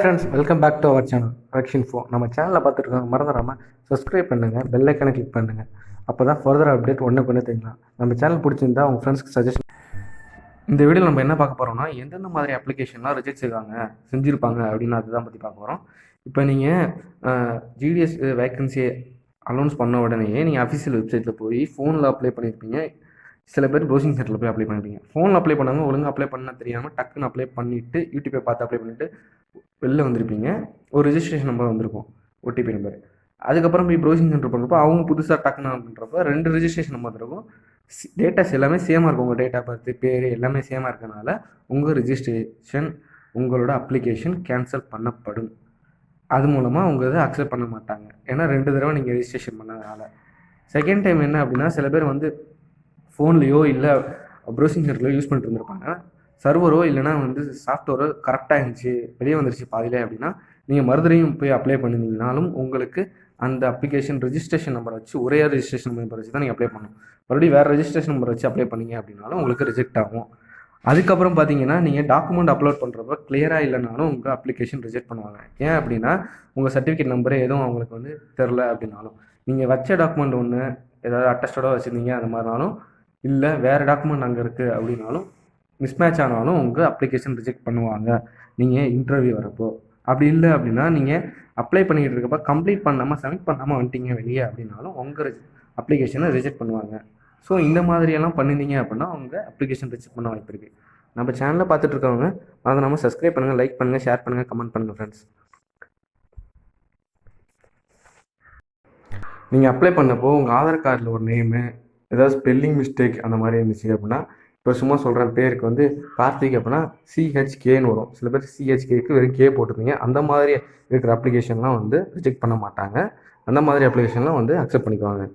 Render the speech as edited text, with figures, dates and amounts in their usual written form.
Friends, welcome back to our channel correction for. நம்ம சேனலில் பார்த்துருக்காங்க, மறந்துடாமல் சப்ஸ்கிரைப் பண்ணுங்கள், பெல் ஐக்கனை கிளிக் பண்ணுங்கள். அப்போ தான் ஃபர்தர் அப்டேட் ஒன்று தெரிஞ்சுக்கலாம். நம்ம சேனல் பிடிச்சிருந்தா உங்கள் ஃப்ரெண்ட்ஸ்க்கு சஜஷன். இந்த வீடியோவில் நம்ம என்ன பார்க்க போகிறோம்னா, எந்தெந்த மாதிரி அப்ளிகேஷன்லாம் ரிஜெக்ட் செஞ்சுருப்பாங்க அப்படின்னு அதுதான் பற்றி பார்க்க போகிறோம். இப்போ நீங்கள் ஜிடிஎஸ் வேக்கன்சி அனௌன்ஸ் பண்ண உடனேயே நீங்கள் அஃபிஷியல் வெப்சைட்டில் போய் ஃபோனில் அப்ளை பண்ணியிருப்பீங்க. சில பேர் ப்ரௌசிங் சென்டரில் போய் அப்ளை பண்ணிருப்பீங்க. ஃபோனில் அப்ளை பண்ணாங்க, ஒழுங்காக அப்ளை பண்ண தெரியாமல் டக்குன்னு அப்ளை பண்ணிவிட்டு யூடியூப்பை பார்த்து அப்ளை பண்ணிவிட்டு வெளில வந்திருப்பீங்க. ஒரு ரிஜிஸ்ட்ரேஷன் நம்பர் வந்திருக்கும், ஓடிபி நம்பர். அதுக்கப்புறம் போய் ப்ரௌசிங் சென்டர் பண்ணுறப்போ அவங்க புதுசாக டக்குன்னு பண்ணுறப்போ 2 ரிஜிஸ்ட்ரேஷன் நம்பர் இருக்கும். டேட்டாஸ் எல்லாமே சேமாக இருக்கும். உங்கள் டேட் ஆஃப் பர்த், பேர் எல்லாமே சேமாக இருக்கனால உங்கள் ரிஜிஸ்ட்ரேஷன், உங்களோட அப்ளிகேஷன் கேன்சல் பண்ணப்படும். அது மூலமாக உங்கள் இதை அக்செப்ட் பண்ண மாட்டாங்க. ஏன்னா 2 தடவை நீங்கள் ரிஜிஸ்ட்ரேஷன் பண்ணதுனால. செகண்ட் டைம் என்ன அப்படின்னா, சில பேர் ஃபோன்லேயோ இல்லை ப்ரௌசிங் சென்டர்லையோ யூஸ் பண்ணிட்டு இருந்திருப்பாங்க. சர்வரோ இல்லைனா சாஃப்ட்வேரோ கரெக்டாக இருந்துச்சு, வெளியே வந்துருச்சு பாதியிலே அப்படின்னா, நீங்கள் மறுபடியும் போய் அப்ளை பண்ணியிருந்தீங்கனாலும் உங்களுக்கு அந்த அப்ளிகேஷன் ரிஜிஸ்ட்ரேஷன் நம்பரை வச்சு, ஒரே ரிஜிஸ்ட்ரேஷன் நம்பர் வச்சு தான் நீங்கள் அப்ளை பண்ணணும். மறுபடியும் வேறு ரிஜிஸ்ட்ரேஷன் நம்பர் வச்சு அப்ளை பண்ணீங்க அப்படின்னாலும் உங்களுக்கு ரிஜெக்ட் ஆகும். அதுக்கப்புறம் பார்த்தீங்கன்னா, நீங்கள் டாக்குமெண்ட் அப்லோட் பண்ணுறப்ப கிளியராக இல்லைனாலும் உங்கள் அப்ளிகேஷன் ரிஜெக்ட் பண்ணுவாங்க. ஏன் அப்படின்னா, உங்கள் சர்டிஃபிகேட் நம்பரே எதுவும் அவங்களுக்கு தெரில அப்படின்னாலும், நீங்கள் வச்ச டாக்குமெண்ட் ஒன்று ஏதாவது அட்டஸ்டடோ வச்சுருந்தீங்க அந்த மாதிரினாலும், இல்லை வேறு டாக்குமெண்ட் அங்கே இருக்குது அப்படின்னாலும், மிஸ்மேட்ச் ஆனாலும் உங்கள் அப்ளிகேஷன் ரிஜெக்ட் பண்ணுவாங்க நீங்கள் இன்டர்வியூ வரப்போ. அப்படி இல்லை அப்படின்னா, நீங்கள் அப்ளை பண்ணிக்கிட்டு இருக்கப்போ கம்ப்ளீட் பண்ணாமல் சப்மிட் பண்ணாமல் வந்துட்டீங்க வெளியே அப்படின்னாலும் உங்கள் அப்ளிகேஷனை ரிஜெக்ட் பண்ணுவாங்க. ஸோ இந்த மாதிரியெல்லாம் பண்ணிருந்தீங்க அப்படின்னா உங்கள் அப்ளிகேஷன் ரிஜெக்ட் பண்ண வாய்ப்பு இருக்குது. நம்ம சேனலில் பார்த்துட்டு இருக்கவங்க மறந்துடாமல் சப்ஸ்கிரைப் பண்ணுங்கள், லைக் பண்ணுங்கள், ஷேர் பண்ணுங்கள், கமெண்ட் பண்ணுங்கள் ஃப்ரெண்ட்ஸ். நீங்கள் அப்ளை பண்ணப்போ உங்கள் ஆதார் கார்டில் ஒரு நேமு, ஏதாவது ஸ்பெல்லிங் மிஸ்டேக் அந்த மாதிரி இருந்துச்சு அப்படின்னா, இப்போ சும்மா சொல்கிறேன், பேருக்கு கார்த்திக் அப்படின்னா சிஹெச்கேன்னு வரும். சில பேர் சிஹெச்கேக்கு வெறும் கே போட்டிருந்தீங்க. அந்த மாதிரி இருக்கிற அப்ளிகேஷன்லாம் ரிஜெக்ட் பண்ண மாட்டாங்க. அந்த மாதிரி அப்ளிகேஷன்லாம் அக்செப்ட் பண்ணிக்குவாங்க.